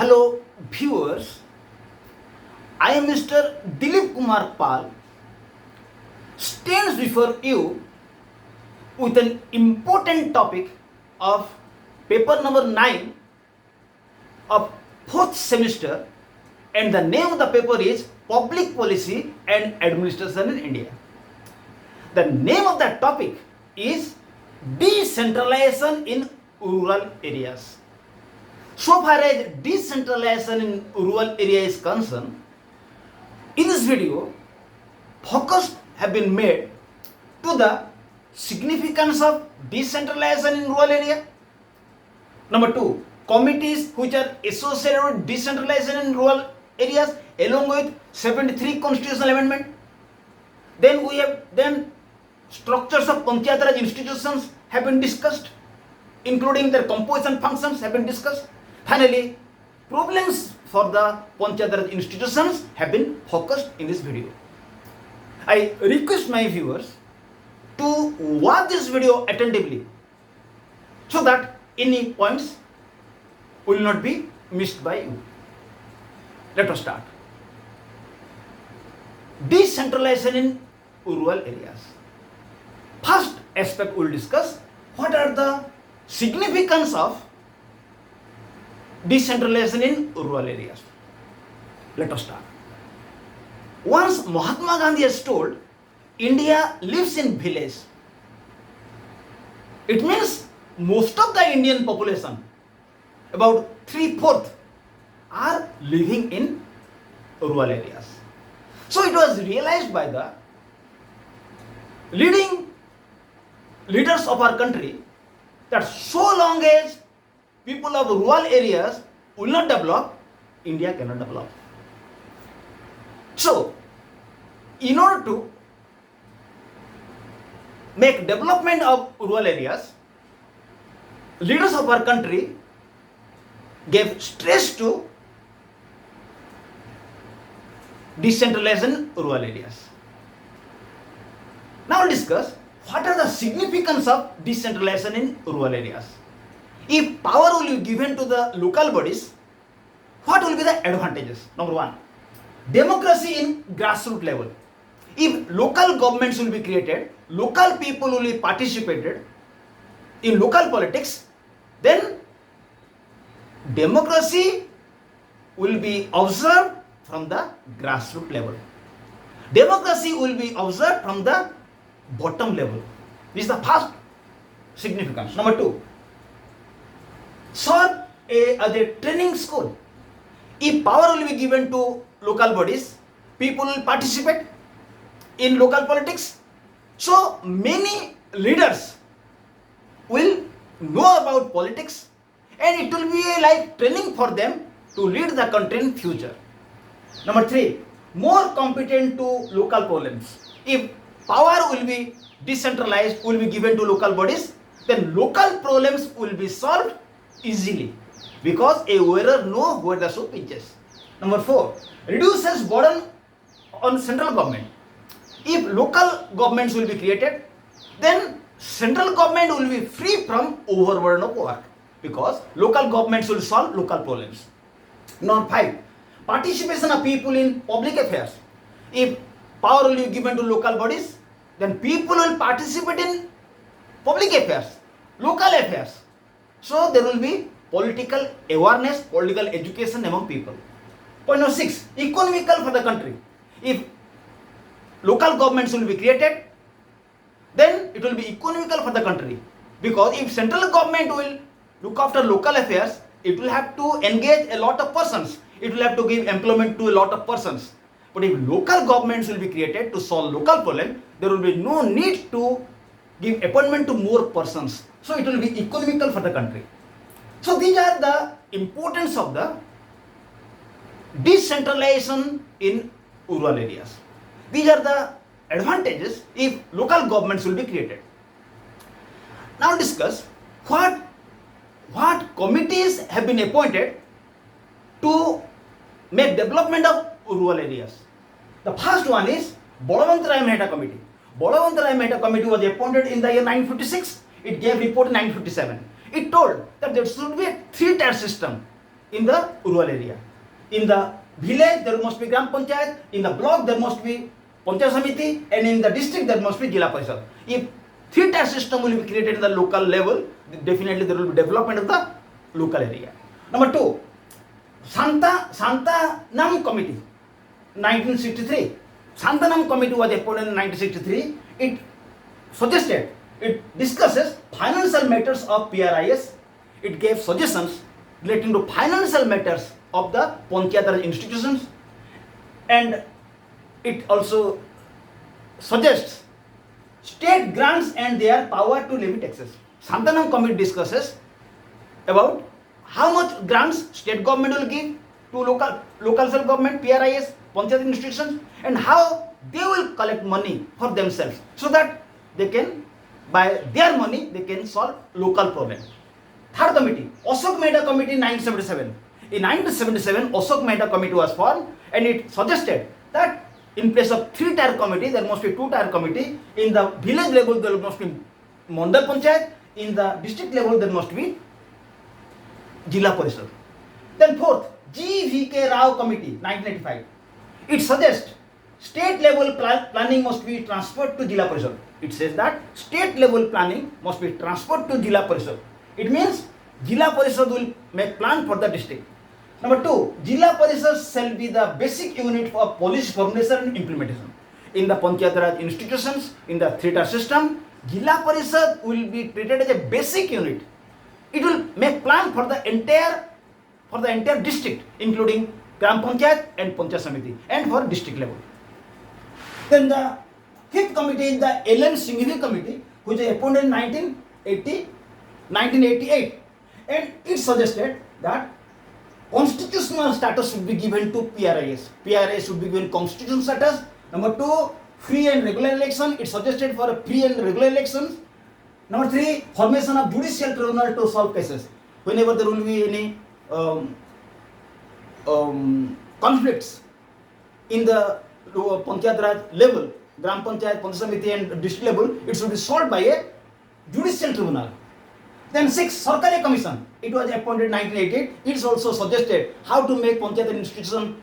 Hello viewers, I am Mr. Dilip Kumar Pal, stands before you with an important topic of paper number 9 of 4th semester, and the name of the paper is Public Policy and Administration in India. The name of that topic is Decentralization in Rural Areas. So far as decentralization in rural area is concerned, in this video, focus have been made to the significance of decentralization in rural area. Number 2, committees which are associated with decentralization in rural areas along with 73 constitutional amendment. Then we have structures of panchayatiraj institutions have been discussed, including their composition functions have been discussed. Finally, problems for the panchayatiraj institutions have been focused in this video. I request my viewers to watch this video attentively so that any points will not be missed by you. Let us start. Decentralization in rural areas. First aspect we will discuss what are the significance of decentralization in rural areas. Let us start. Once Mahatma Gandhi has told, India lives in village. It means most of the Indian population, about 3/4, are living in rural areas. So it was realized by the leaders of our country that so long as people of rural areas will not develop, India cannot develop. So, in order to make development of rural areas, leaders of our country gave stress to decentralization in rural areas. Now we'll discuss what are the significance of decentralization in rural areas. If power will be given to the local bodies, what will be the advantages? Number 1, democracy in grassroots level. If local governments will be created, local people will be participated in local politics, then democracy will be observed from the grassroots level. Democracy will be observed from the bottom level. This is the first significance. Number 2, serve as a training school. If power will be given to local bodies, people will participate in local politics. So many leaders will know about politics, and it will be like training for them to lead the country in future. Number 3, more competent to local problems. If power will be decentralized, will be given to local bodies, then local problems will be solved easily because a wearer knows where the shoe pinches. Number 4, reduces burden on central government. If local governments will be created, then central government will be free from overburden of work because local governments will solve local problems. Number 5, participation of people in public affairs. If power will be given to local bodies, then people will participate in public affairs, local affairs. So there will be political awareness, political education among people. Point number 6, economical for the country. If local governments will be created, then it will be economical for the country because if central government will look after local affairs, it will have to engage a lot of persons. It will have to give employment to a lot of persons. But if local governments will be created to solve local problem, there will be no need to give appointment to more persons. So it will be economical for the country. So these are the importance of the decentralization in rural areas. These are the advantages if local governments will be created. Now discuss what committees have been appointed to make development of rural areas. The first one is Balawant Mehta Committee. Balawant Mehta Committee was appointed in the year 1956. It gave report in 1957. It told that there should be a 3-tier system. in the rural area. In the village there must be Gram Panchayat, in the block there must be Panchayat Samiti, and in the district there must be Jila Parishad. If three-tier system will be created in the local level, definitely there will be development of the local area. Number 2, Santanam Committee, 1963. Santanam Committee was appointed in 1963. It discusses financial matters of PRIS. It gave suggestions relating to financial matters of the panchayatiraj institutions, and it also suggests state grants and their power to levy taxes. Santanam Committee discusses about how much grants state government will give to local self-government, PRIS, panchayat institutions, and how they will collect money for themselves so that they can, by their money, they can solve local problems. Third committee, Ashok Mehta Committee in 1977. In 1977, Ashok Mehta Committee was formed, and it suggested that in place of three-tier committee, there must be two-tier committee. In the village level, there must be Mandal Panchayat. In the district level, there must be Jila Parishad. Then fourth, G.V.K. Rao Committee, 1985. It suggests state level planning must be transferred to Jila Parishad. It says that state level planning must be transferred to Jila Parishad. It means Jila Parishad will make plan for the district. Number 2, Jila Parishad shall be the basic unit for policy formulation and implementation. In the panchayatiraj institutions, in the three-tier system, Jila Parishad will be treated as a basic unit. It will make plan for the entire district, including Gram Panchayat and Panchayat Samiti, and for district level. Then the fifth committee is the L.N. Singhvi Committee, which was appointed in 1988, and it suggested that constitutional status should be given to PRIS. PRIS should be given constitutional status. Number 2, free and regular election. It suggested for a free and regular elections. Number 3, formation of judicial tribunal to solve cases. Whenever there will be any conflicts in the panchayatiraj level, Gram Panchayat, Panchayat Samiti and district level, it should be solved by a judicial tribunal. Then 6, Sarkari Commission. It was appointed in 1988. It also suggested how to make panchayat institution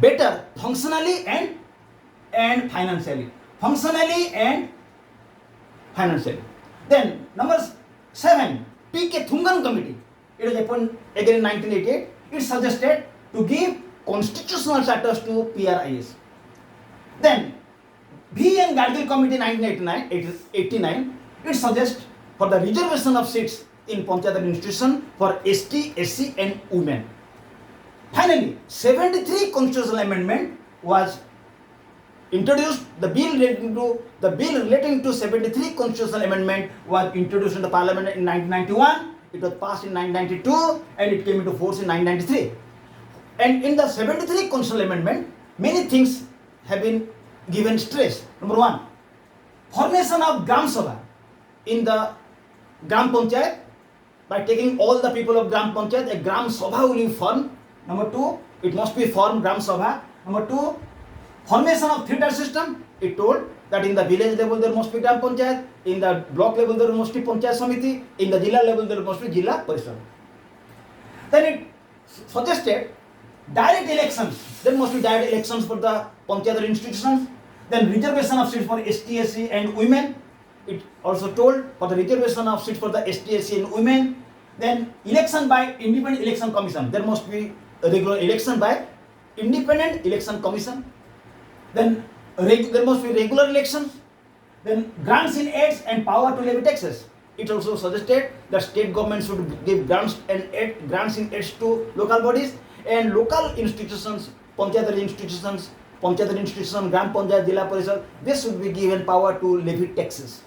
better functionally and financially. Then number 7, P.K. Thungan Committee. It was appointed again in 1988. It suggested to give constitutional status to PRIS. Then V.N. Gadgil Committee 1989. It suggests for the reservation of seats in panchayat institution for ST, SC and women. Finally, 73 constitutional amendment was introduced. The bill relating to 73 constitutional amendment was introduced in the parliament in 1991. It was passed in 1992 and it came into force in 1993. And in the 73 constitutional amendment, many things have been given stress. Number 1, formation of Gram Sabha in the Gram Panchayat. By taking all the people of Gram Panchayat, a Gram Sabha will be formed. Number 2, it must be formed Gram Sabha. Number 2, formation of three-tier system. It told that in the village level there must be Gram Panchayat, in the block level there must be Panchayat Samiti, in the Jila level there must be Jila Parishad. Then it suggested direct elections. There must be direct elections for the panchayat institutions. Then reservation of seats for ST, SC and women. It also told for the reservation of seats for the ST, SC and women. Then election by independent election commission. There must be a regular election by independent election commission. Then there must be regular elections. Then grants in aids and power to levy taxes. It also suggested that state government should give grants in aids to local bodies, and local institutions, panchayat institutions, Gram Panchayat, Jila Parishad, this should be given power to levy taxes.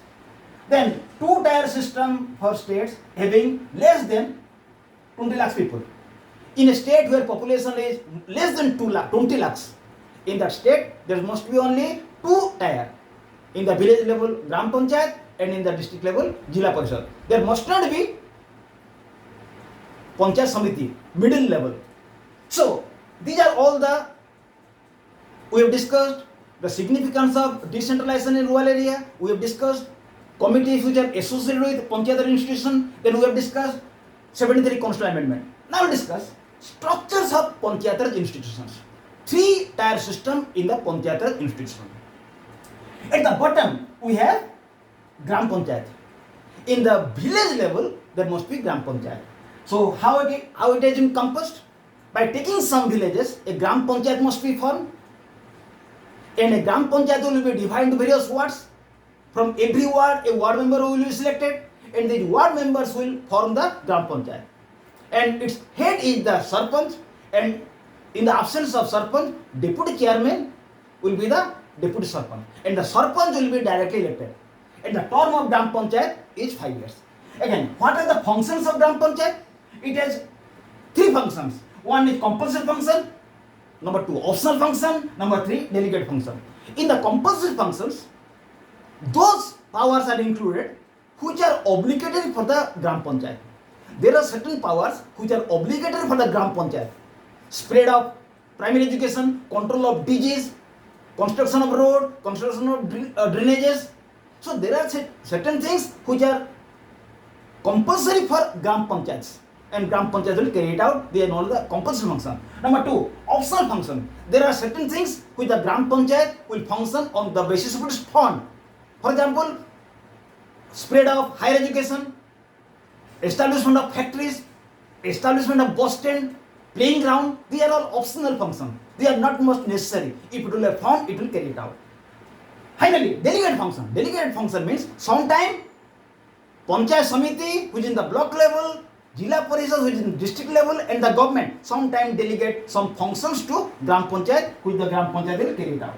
Then two-tier system for states having less than 20 lakhs people. In a state where population is less than 20 lakhs, in that state there must be only two tier. In the village level Gram Panchayat and in the district level Jila Parishad. There must not be Panchayat Samiti, middle level. So these are all we have discussed the significance of decentralization in rural area. We have discussed committees which are associated with panchayat institution. Then we have discussed 73 constitutional amendment. Now we will discuss structures of panchayatiraj institutions. 3-tier system in the panchayatiraj institution. At the bottom, we have gram panchayat. In the village level, there must be gram panchayat. So how it is encompassed? By taking some villages, a gram panchayat must be formed, and a gram panchayat will be divided into various wards. From every ward, a ward member will be selected, and the ward members will form the gram panchayat. And its head is the sarpanch, and in the absence of sarpanch, deputy chairman will be the deputy sarpanch, and the sarpanch will be directly elected. And the term of gram panchayat is 5 years. Again, what are the functions of gram panchayat? It has 3 functions. One is compulsory function, number 2 optional function, number 3 delegate function. In the compulsory functions, those powers are included which are obligatory for the gram panchayat. There are certain powers which are obligatory for the gram panchayat. Spread of primary education, control of disease, construction of road, construction of drainages. So there are certain things which are compulsory for gram panchayats, and gram panchayat will carry it out. They are known as the compulsory function. Number 2, optional function. There are certain things which the gram panchayat will function on the basis of its fund. For example, spread of higher education, establishment of factories, establishment of bus stand, playing ground. These are all optional functions. They are not most necessary. If it will have fund, it will carry it out. Finally, delegate function. Delegate function means sometime panchayat samiti, which is in the block level, Jila Parishad, which is in district level, and the government sometimes delegate some functions to gram panchayat, which the gram panchayat will carry it out.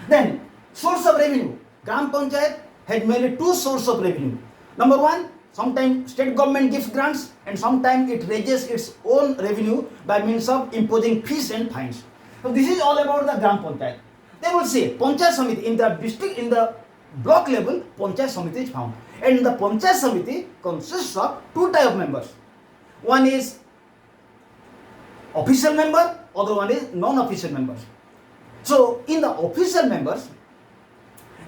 Then, source of revenue. Gram panchayat has mainly 2 sources of revenue. Number 1, sometimes state government gives grants, and sometimes it raises its own revenue by means of imposing fees and fines. So this is all about the gram panchayat. They will say panchayat samiti in the district, in the block level, panchayat samiti is found. And the panchayat samiti consists of 2 types of members. One is official member, other one is non-official members. So in the official members,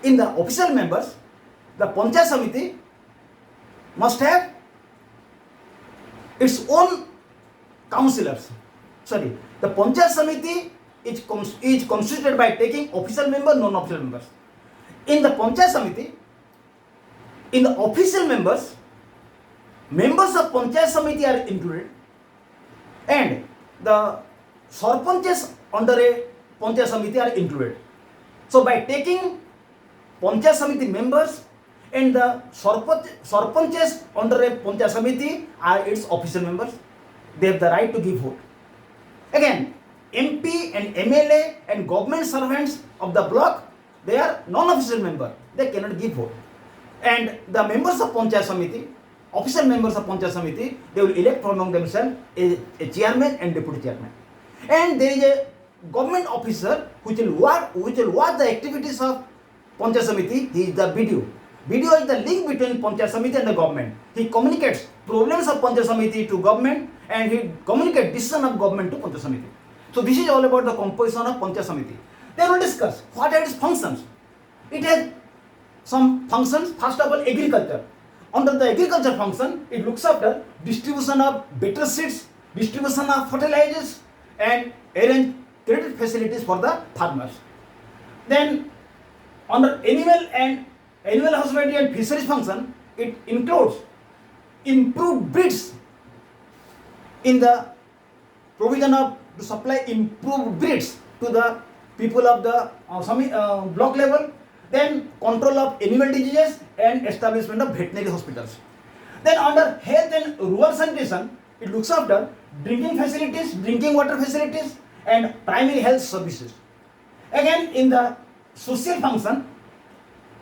the panchayat samiti must have its own councillors. The panchayat samiti is constituted by taking official member, non-official members. In the panchayat samiti, in the official members of panchayat samiti are included, and the sarpanches under a panchayat samiti are included. So by taking panchayat samiti members and the sarpanches under a panchayat samiti are its official members, they have the right to give vote. Again, MP and MLA and government servants of the block, they are non-official member, they cannot give vote. And the members of panchayat samiti, official members of panchayat samiti, they will elect from among themselves a chairman and deputy chairman. And there is a government officer which will watch the activities of panchayat samiti. He is the BDO. BDO is the link between panchayat samiti and the government. He communicates problems of panchayat samiti to government, and he communicates decision of government to panchayat samiti. So this is all about the composition of panchayat samiti. Then we will discuss what are its functions. It has some functions. First of all, agriculture. Under the agriculture function, it looks after distribution of better seeds, distribution of fertilizers, and arrange credit facilities for the farmers. Then under animal husbandry and fisheries function, it includes improved breeds in the provision of to supply improved breeds to the people of the block level. Then control of animal diseases and establishment of veterinary hospitals. Then under health and rural sanitation, it looks after drinking facilities, drinking water facilities, and primary health services. Again, in the social function,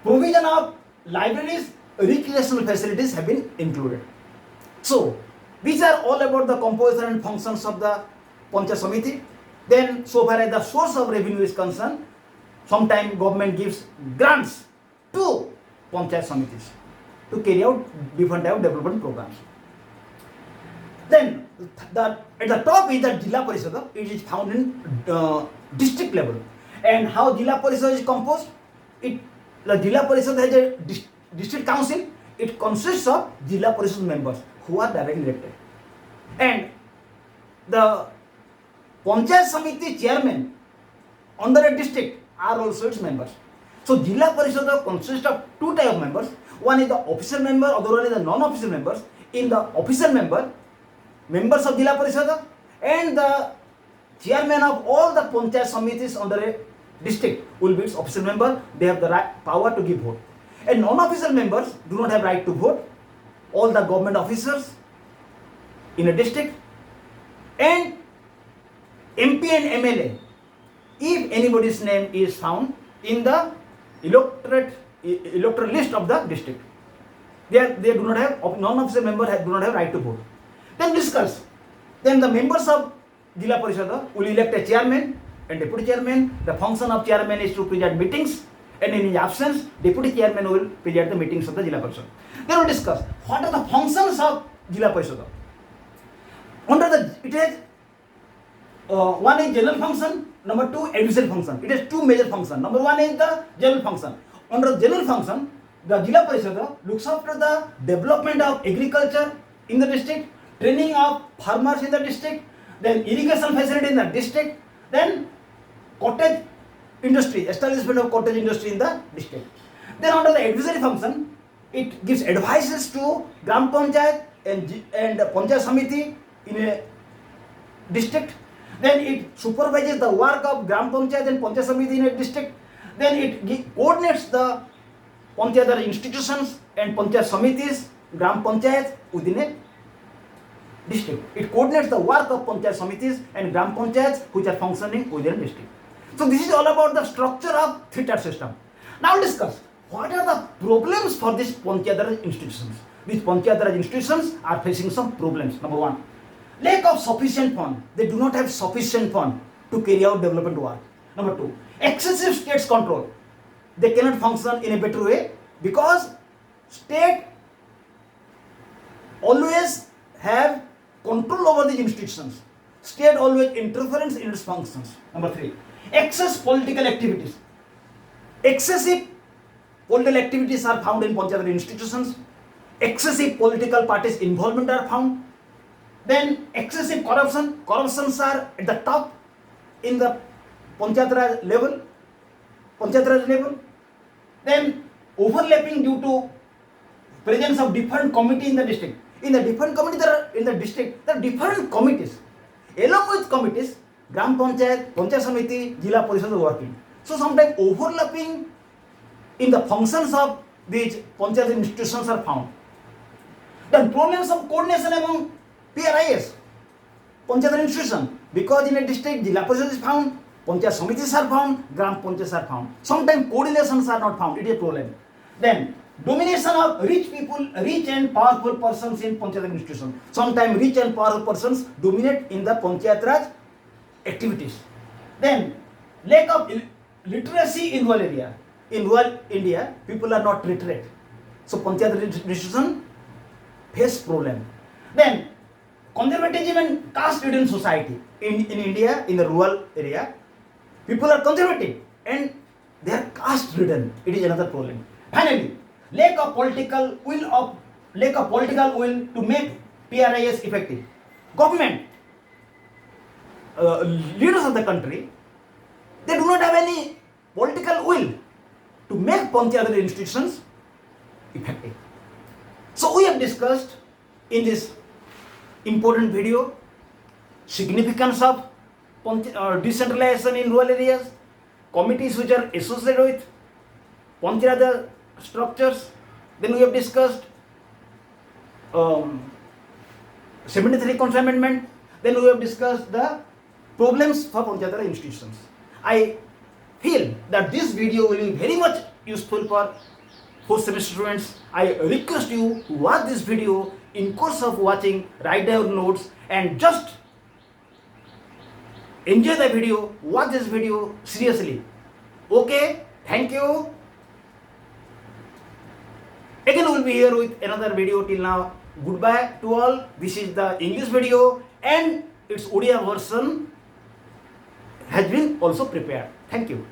provision of libraries, recreational facilities have been included. So these are all about the composition and functions of the panchayat samiti. Then, so far as the source of revenue is concerned, sometimes government gives grants to panchayat samitis to carry out different type of development programs. Then at the top is the Jila Parishad. It is found in district level. And how Jila Parishad is composed? The Jila Parishad has a district council. It consists of Jila Parishad members who are directly elected. And the Panchayat Samiti chairman under a district are also its members. So Jilla Parishad consists of two type of members. One is the official member, other one is the non-official members. In the official member, members of Jilla Parishad and the chairman of all the Panchayat Samitis under a district will be its official member. They have the right, power to give vote. And non-official members do not have right to vote. All the government officers in a district and MP and MLA, if anybody's name is found in the electoral list of the district, they do not have, non-official members do not have right to vote. Then discuss. Then the members of Jilla Parishad will elect a chairman and deputy chairman. The function of chairman is to preside meetings, and in his absence, deputy chairman will preside the meetings of the Jilla Parishad. Then we will discuss what are the functions of Jilla Parishad. Under the, it has one is general function, number two advisory function. It has two major functions. Number one is the general function. Under general function, the Jilla Parishad looks after the development of agriculture in the district, training of farmers in the district, then irrigation facility in the district, then cottage industry, establishment of cottage industry in the district. Then under the advisory function, it gives advices to Gram Panchayat and Panchayat Samiti in a district. Then it supervises the work of Gram Panchayat and Panchayat Samiti in a district. Then it coordinates the Panchayat institutions and Panchayat Samitis, Gram Panchayat within a district. It coordinates the work of Panchayat Samitis and Gram Panchayats which are functioning within a district. So this is all about the structure of three-tier system. Now discuss what are the problems for these Panchayatiraj institutions. These Panchayatiraj institutions are facing some problems. Number one, lack of sufficient fund. They do not have sufficient fund to carry out development work. Number two, excessive state control. They cannot function in a better way because state always have control over the institutions. State always interference in its functions. Number three, excess political activities. Excessive political activities are found in Panchayat institutions. Excessive political parties involvement are found. Then excessive corruption. Corruptions are at the top in the Panchayat level. Then overlapping due to presence of different committee in the district. In the different committee, there are different committees. Along with committees, Gram Panchayat, Panchayat Samiti, Jilla Parishad are working. So sometimes overlapping in the functions of these Panchayat institutions are found. Then problems of coordination among PRIS, Panchayat institution, because in a district Jilla Parishad is found, Panchayat Samitis are found, Gram Panchayats are found. Sometimes coordinations are not found. It is a problem. Then domination of rich people, rich and powerful persons in Panchayat institution. Sometimes rich and powerful persons dominate in the Panchayatiraj activities. Then lack of literacy in rural area. In rural India, people are not literate. So Panchayat institution face problem. Then conservatism and caste-ridden society. In India, in the rural area, people are conservative and they are caste-ridden. It is another problem. Finally, lack of political will to make PRIS effective. Government, leaders of the country, they do not have any political will to make Panchayat institutions effective. So we have discussed in this important video significance of decentralization in rural areas, committees which are associated with Panchayat structures. Then we have discussed 73 Constitutional Amendment. Then we have discussed the problems for Panchayat institutions. I feel that this video will be very much useful for fourth semester students. I request you to watch this video. In course of watching, write down notes and just enjoy the video. Watch this video seriously. Okay, thank you. Again, we will be here with another video. Till now, goodbye to all. This is the English video and its Odia version has been also prepared. Thank you.